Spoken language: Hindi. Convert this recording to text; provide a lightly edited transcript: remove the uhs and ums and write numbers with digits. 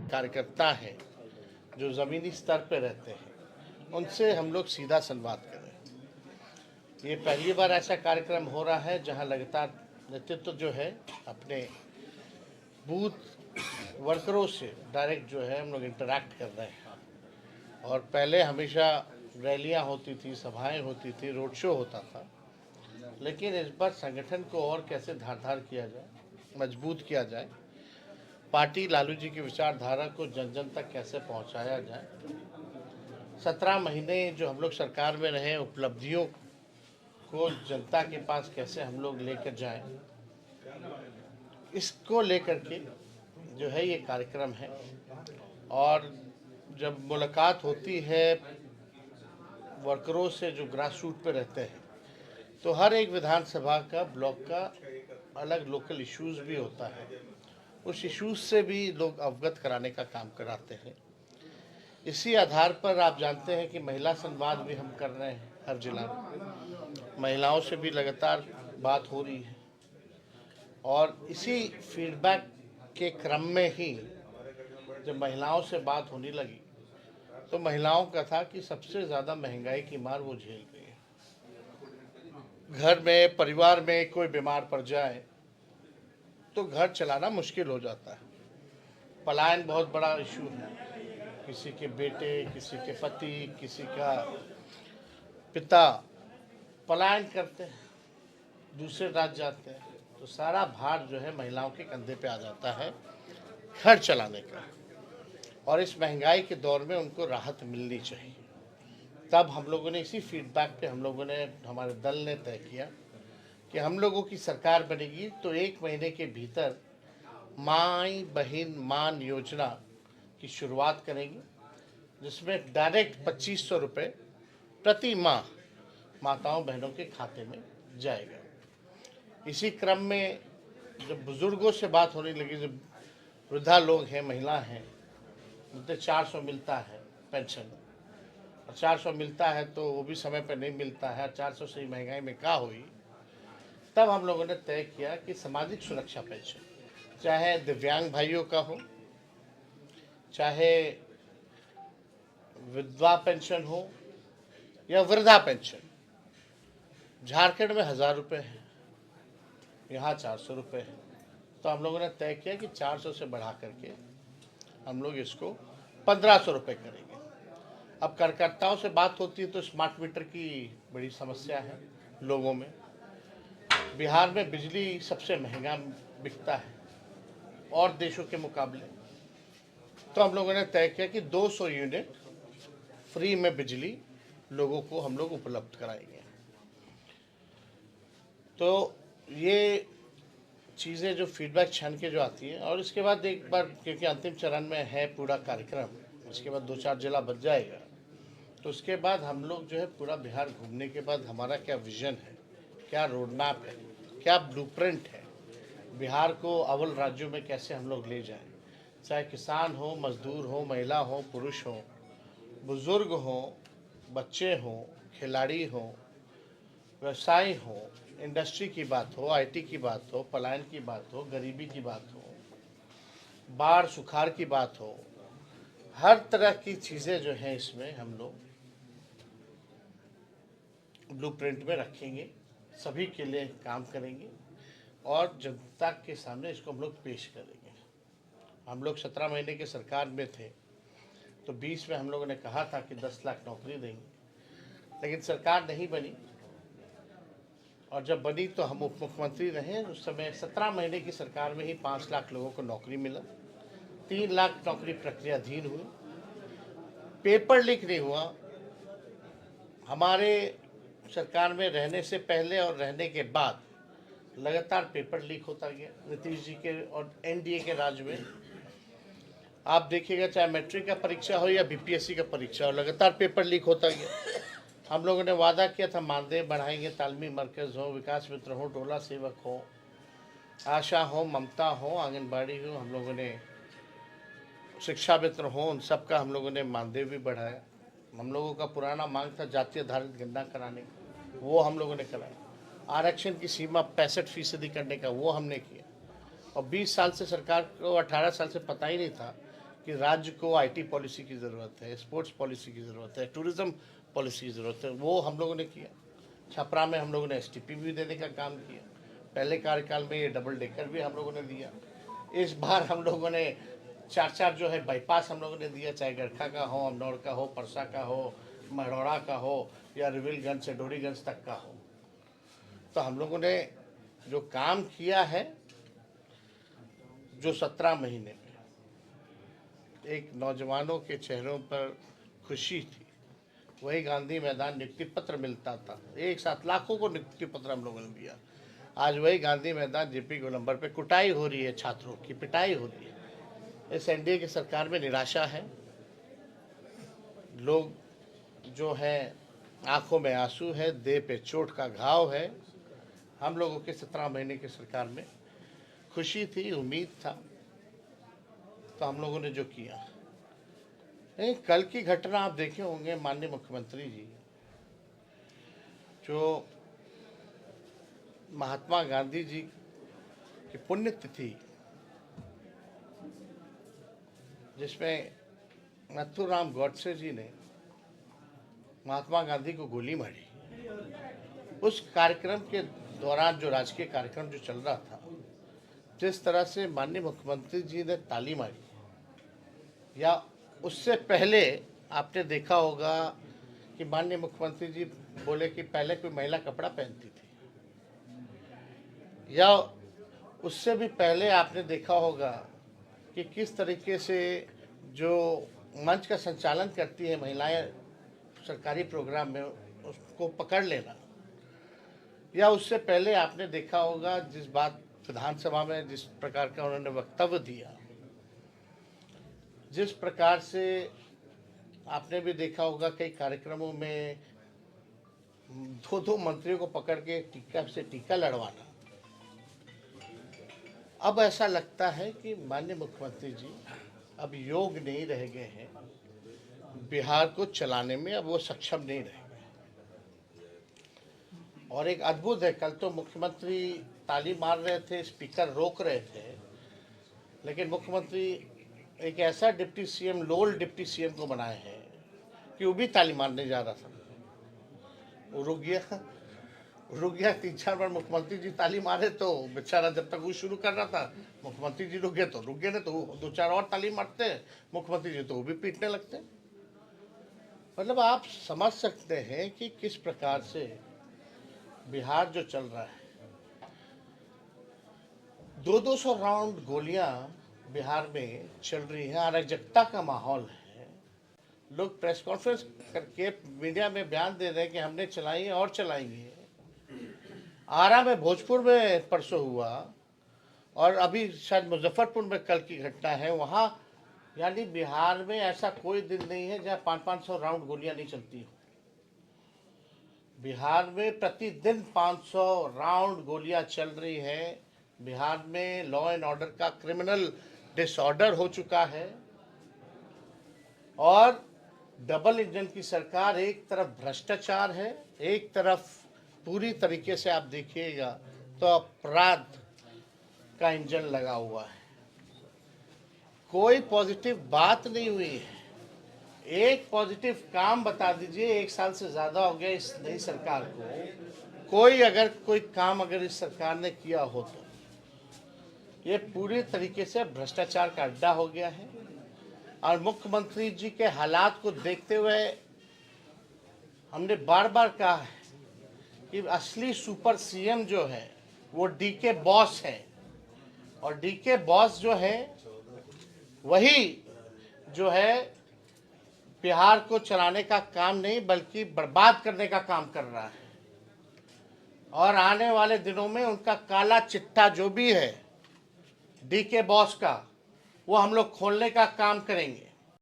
कार्यकर्ता हैं जो ज़मीनी स्तर पर रहते हैं उनसे हम लोग सीधा संवाद करें। ये पहली बार ऐसा कार्यक्रम हो रहा है जहां लगातार नेतृत्व जो है अपने बूथ वर्करों से डायरेक्ट जो है हम लोग इंटरैक्ट कर रहे हैं। और पहले हमेशा रैलियां होती थी, सभाएं होती थी, रोड शो होता था, लेकिन इस बार संगठन को और कैसे धारदार किया जाए, मजबूत किया जाए, पार्टी लालू जी की विचारधारा को जन जन तक कैसे पहुंचाया जाए, 17 महीने जो हम लोग सरकार में रहे उपलब्धियों को जनता के पास कैसे हम लोग लेकर जाएं, इसको लेकर के जो है ये कार्यक्रम है। और जब मुलाकात होती है वर्करों से जो ग्रास रूट पे रहते हैं, तो हर एक विधानसभा का ब्लॉक का अलग लोकल इश्यूज भी होता है, उस इश्यूज से भी लोग अवगत कराने का काम कराते हैं। इसी आधार पर आप जानते हैं कि महिला संवाद भी हम कर रहे हैं, हर जिला में महिलाओं से भी लगातार बात हो रही है। और इसी फीडबैक के क्रम में ही जब महिलाओं से बात होने लगी तो महिलाओं का था कि सबसे ज़्यादा महंगाई की मार वो झेल रही है। घर में, परिवार में कोई बीमार पड़ जाए तो घर चलाना मुश्किल हो जाता है। पलायन बहुत बड़ा इशू है, किसी के बेटे, किसी के पति, किसी का पिता पलायन करते हैं, दूसरे राज्य जाते हैं, तो सारा भार जो है महिलाओं के कंधे पे आ जाता है घर चलाने का। और इस महंगाई के दौर में उनको राहत मिलनी चाहिए। तब हम लोगों ने इसी फीडबैक पे हम लोगों ने, हमारे दल ने तय किया कि हम लोगों की सरकार बनेगी तो 1 महीने के भीतर माई बहन मान योजना की शुरुआत करेंगे, जिसमें डायरेक्ट 2500 रुपये प्रति माह माताओं बहनों के खाते में जाएगा। इसी क्रम में जब बुजुर्गों से बात होने लगी, जब वृद्धा लोग हैं, महिला हैं, उनसे 400 मिलता है पेंशन, और 400 मिलता है तो वो भी समय पर नहीं मिलता है, 400 से महंगाई में क्या हुई। तब हम लोगों ने तय किया कि सामाजिक सुरक्षा पेंशन, चाहे दिव्यांग भाइयों का हो, चाहे विधवा पेंशन हो या वृद्धा पेंशन, झारखंड में 1000 रुपये है, यहाँ 400 रुपये है। तो हम लोगों ने तय किया कि 400 से बढ़ा करके हम लोग इसको 1500 रुपये करेंगे। अब कार्यकर्ताओं से बात होती है तो स्मार्ट मीटर की बड़ी समस्या है लोगों में। बिहार में बिजली सबसे महंगा बिकता है और देशों के मुकाबले। तो हम लोगों ने तय किया कि 200 यूनिट फ्री में बिजली लोगों को हम लोग उपलब्ध कराएंगे। तो ये चीज़ें जो फीडबैक छान के जो आती हैं, और इसके बाद एक बार, क्योंकि अंतिम चरण में है पूरा कार्यक्रम, उसके बाद 2-4 जिला बच जाएगा, तो उसके बाद हम लोग जो है पूरा बिहार घूमने के बाद हमारा क्या विजन है, क्या रोड मैप है, क्या ब्लूप्रिंट है, बिहार को अव्वल राज्यों में कैसे हम लोग ले जाएं, चाहे किसान हो, मजदूर हो, महिला हो, पुरुष हो, बुजुर्ग हो, बच्चे हो, खिलाड़ी हो, व्यवसाय हो, इंडस्ट्री की बात हो, आईटी की बात हो, पलायन की बात हो, गरीबी की बात हो, बाढ़ सुखाड़ की बात हो, हर तरह की चीज़ें जो हैं इसमें हम लोग ब्लूप्रिंट में रखेंगे, सभी के लिए काम करेंगे और जनता के सामने इसको हम लोग पेश करेंगे। हम लोग 17 महीने के सरकार में थे तो 20 में हम लोगों ने कहा था कि 10 लाख नौकरी देंगे, लेकिन सरकार नहीं बनी। और जब बनी तो हम उप मुख्यमंत्री रहे, उस समय 17 महीने की सरकार में ही 5 लाख लोगों को नौकरी मिला, 3 लाख नौकरी प्रक्रियाधीन हुई, पेपर लीक नहीं हुआ। हमारे सरकार में रहने से पहले और रहने के बाद लगातार पेपर लीक होता गया। नीतीश जी के और एनडीए के राज में आप देखिएगा, चाहे मैट्रिक का परीक्षा हो या बीपीएससी का परीक्षा हो, लगातार पेपर लीक होता गया। हम लोगों ने वादा किया था मानदेय बढ़ाएंगे, तालमी मरकज़ हो, विकास मित्र हो, टोला सेवक हो, आशा हो, ममता हो, आंगनबाड़ी हो, हम लोगों ने शिक्षा मित्र हो, उन सब का हम लोगों ने मानदेय भी बढ़ाया। हम लोगों का पुराना मांग था जातीय आधारित गणना कराने का, वो हम लोगों ने कराया। आरक्षण की सीमा 65% करने का, वो हमने किया। और 20 साल से सरकार को, 18 साल से पता ही नहीं था कि राज्य को आईटी पॉलिसी की ज़रूरत है, स्पोर्ट्स पॉलिसी की ज़रूरत है, टूरिज़्म पॉलिसी की ज़रूरत है, वो हम लोगों ने किया। छपरा में हम लोगों ने एसटीपी भी देने का काम किया। पहले कार्यकाल में ये डबल डेकर भी हम लोगों ने दिया। इस बार हम लोगों ने 4-4 जो है बाईपास हम लोगों ने दिया, चाहे गरखा का हो, अमनौर का हो, परसा का हो, मढ़ौरा का हो, या रिविलगंज से डोरीगंज तक का हो। तो हम लोगों ने जो काम किया है, जो 17 महीने में एक नौजवानों के चेहरों पर खुशी थी, वही गांधी मैदान नियुक्ति पत्र मिलता था, एक साथ लाखों को नियुक्ति पत्र हम लोगों ने दिया। आज वही गांधी मैदान जेपी गोलंबर पे कुटाई हो रही है, छात्रों की पिटाई हो रही है। इस एनडीए की सरकार में निराशा है, लोग जो है आंखों में आंसू है, देह पे चोट का घाव है। हम लोगों के 17 महीने की सरकार में खुशी थी, उम्मीद था, तो हम लोगों ने जो किया। कल की घटना आप देखे होंगे, माननीय मुख्यमंत्री जी जो महात्मा गांधी जी की पुण्यतिथि, जिसमें नथुराम गॉडसे जी ने महात्मा गांधी को गोली मारी, उस कार्यक्रम के दौरान जो राजकीय कार्यक्रम जो चल रहा था, जिस तरह से माननीय मुख्यमंत्री जी ने ताली मारी, या उससे पहले आपने देखा होगा कि माननीय मुख्यमंत्री जी बोले कि पहले कोई महिला कपड़ा पहनती थी, या उससे भी पहले आपने देखा होगा कि किस तरीके से जो मंच का संचालन करती है महिलाएं सरकारी प्रोग्राम में, उसको पकड़ लेना, या उससे पहले आपने देखा होगा जिस बात विधानसभा में जिस प्रकार का उन्होंने वक्तव्य दिया, जिस प्रकार से आपने भी देखा होगा कई कार्यक्रमों में 2-2 मंत्रियों को पकड़ के टीका से टीका लड़वाना। अब ऐसा लगता है कि माननीय मुख्यमंत्री जी अब योग्य नहीं रह गए हैं, बिहार को चलाने में अब वो सक्षम नहीं रहे। और एक अद्भुत है, कल तो मुख्यमंत्री ताली मार रहे थे, स्पीकर रोक रहे थे, लेकिन मुख्यमंत्री एक ऐसा डिप्टी सीएम, लोल डिप्टी सीएम को बनाए हैं कि वो भी ताली मारने जा रहा था, वो रुक गया 3-4 बार मुख्यमंत्री जी ताली मारे, तो बेचारा जब तक वो शुरू कर रहा था मुख्यमंत्री जी रुक गए ना, तो 2-4 और ताली मारते मुख्यमंत्री जी, तो वो भी पीटने लगते। मतलब आप समझ सकते हैं कि किस प्रकार से बिहार जो चल रहा है, 200 राउंड गोलियां बिहार में चल रही है, अराजकता का माहौल है। लोग प्रेस कॉन्फ्रेंस करके मीडिया में बयान दे रहे हैं कि हमने चलाई है और चलाएंगे। आरा में, भोजपुर में परसों हुआ, और अभी शायद मुजफ्फरपुर में कल की घटना है वहाँ। यानी बिहार में ऐसा कोई दिन नहीं है जहाँ 500-500 राउंड गोलियां नहीं चलती हो। बिहार में प्रतिदिन 500 राउंड गोलियां चल रही है। बिहार में लॉ एंड ऑर्डर का क्रिमिनल डिसऑर्डर हो चुका है, और डबल इंजन की सरकार, एक तरफ भ्रष्टाचार है, एक तरफ पूरी तरीके से आप देखिएगा तो अपराध का इंजन लगा हुआ है। कोई पॉजिटिव बात नहीं हुई है। एक पॉजिटिव काम बता दीजिए, 1 साल से ज़्यादा हो गया इस नई सरकार को, कोई काम अगर इस सरकार ने किया हो तो। ये पूरी तरीके से भ्रष्टाचार का अड्डा हो गया है। और मुख्यमंत्री जी के हालात को देखते हुए हमने बार बार कहा है कि असली सुपर सीएम जो है वो डीके बॉस है, और डीके बॉस जो है वही जो है बिहार को चलाने का काम नहीं बल्कि बर्बाद करने का काम कर रहा है। और आने वाले दिनों में उनका काला चिट्ठा जो भी है डीके बॉस का, वो हम लोग खोलने का काम करेंगे।